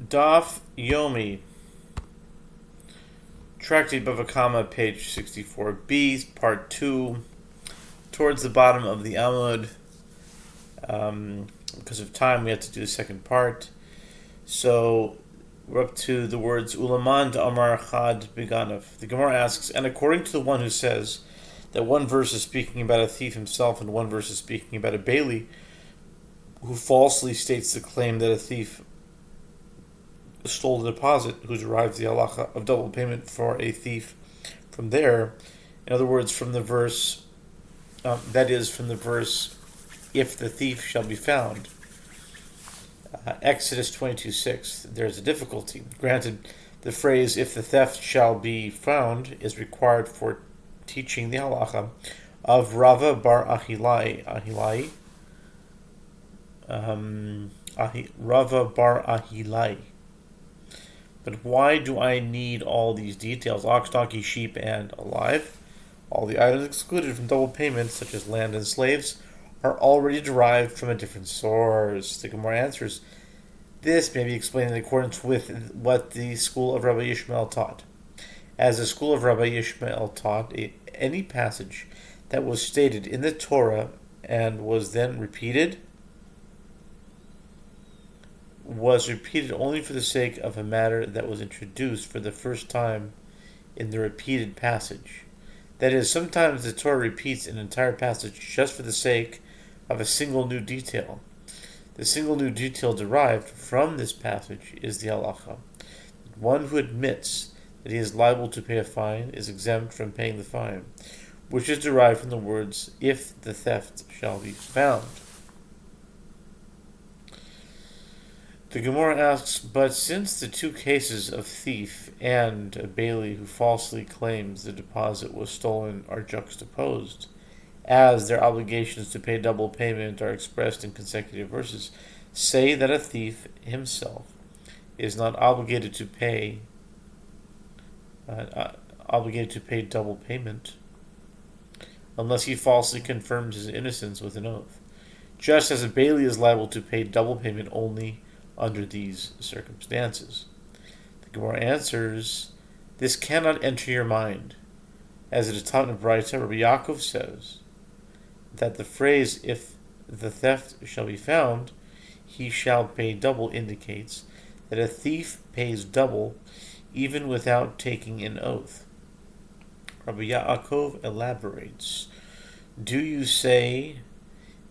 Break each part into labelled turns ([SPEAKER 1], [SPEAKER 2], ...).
[SPEAKER 1] Daf Yomi, Tractate Bava, page 64b, part 2, towards the bottom of the Amud. Because of time, we have to do the second part. So we're up to the words Ulaman Amar Chad Beganov. The Gemara asks, and according to the one who says that one verse is speaking about a thief himself and one verse is speaking about a bailey who falsely states the claim that a thief stole the deposit, who derives the halacha of double payment for a thief from there. In other words, from the verse, that is, from the verse, if the thief shall be found. Exodus 22:6. There's a difficulty. Granted, the phrase "if the theft shall be found" is required for teaching the halacha of Rava bar Rava bar Ahilai. But why do I need all these details? Ox, donkey, sheep, and alive. All the items excluded from double payments, such as land and slaves, are already derived from a different source. The Gemara answers, this may be explained in accordance with what the school of Rabbi Yishmael taught. As the school of Rabbi Yishmael taught, any passage that was stated in the Torah and was then repeated was repeated only for the sake of a matter that was introduced for the first time in the repeated passage. That is, sometimes the Torah repeats an entire passage just for the sake of a single new detail. The single new detail derived from this passage is the halacha. One who admits that he is liable to pay a fine is exempt from paying the fine, which is derived from the words, if the theft shall be found. The Gemara asks, but since the two cases of thief and a bailey who falsely claims the deposit was stolen are juxtaposed, as their obligations to pay double payment are expressed in consecutive verses, say that a thief himself is not obligated to pay double payment unless he falsely confirms his innocence with an oath, just as a bailey is liable to pay double payment only under these circumstances. The Gemara answers, this cannot enter your mind, as it is taught in Braita. Rabbi Yaakov says that the phrase, if the theft shall be found, he shall pay double, indicates that a thief pays double even without taking an oath. Rabbi Yaakov elaborates, do you say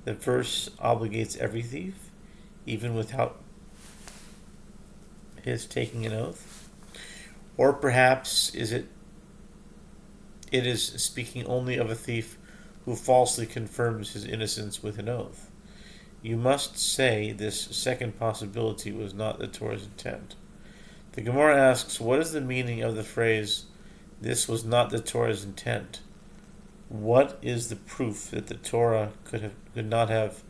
[SPEAKER 1] the verse obligates every thief, even without his taking an oath? Or perhaps it is speaking only of a thief who falsely confirms his innocence with an oath? You must say this second possibility was not the Torah's intent. The Gemara asks, what is the meaning of the phrase, this was not the Torah's intent? What is the proof that the Torah could not have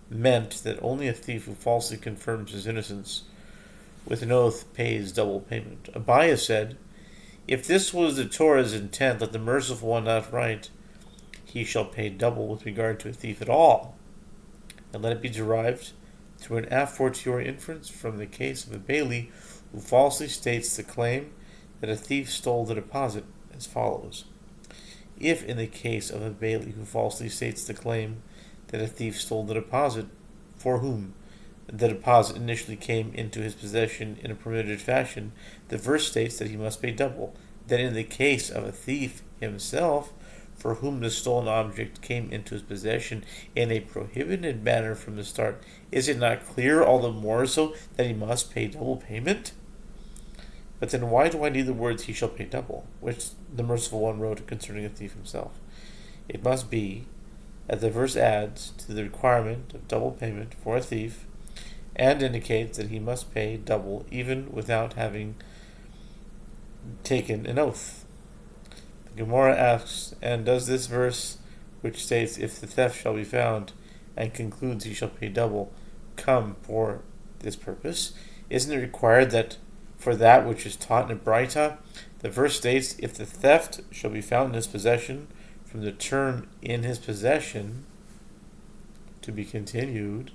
[SPEAKER 1] meant that only a thief who falsely confirms his innocence with an oath pays double payment? Abaya said, if this was the Torah's intent, let the merciful one not write, he shall pay double with regard to a thief at all, and let it be derived through an a fortiori inference from the case of a bailey who falsely states the claim that a thief stole the deposit as follows. If in the case of a bailey who falsely states the claim that a thief stole the deposit for whom the deposit initially came into his possession in a permitted fashion, the verse states that he must pay double. Then in the case of a thief himself, for whom the stolen object came into his possession in a prohibited manner from the start, is it not clear all the more so that he must pay double payment? But then why do I need the words he shall pay double, which the merciful one wrote concerning a thief himself? It must be that the verse adds to the requirement of double payment for a thief and indicates that he must pay double even without having taken an oath. The Gemara asks, and does this verse, which states, if the theft shall be found, and concludes he shall pay double, come for this purpose? Isn't it required that for that which is taught in a Braita, the verse states, if the theft shall be found in his possession, from the term in his possession to be continued,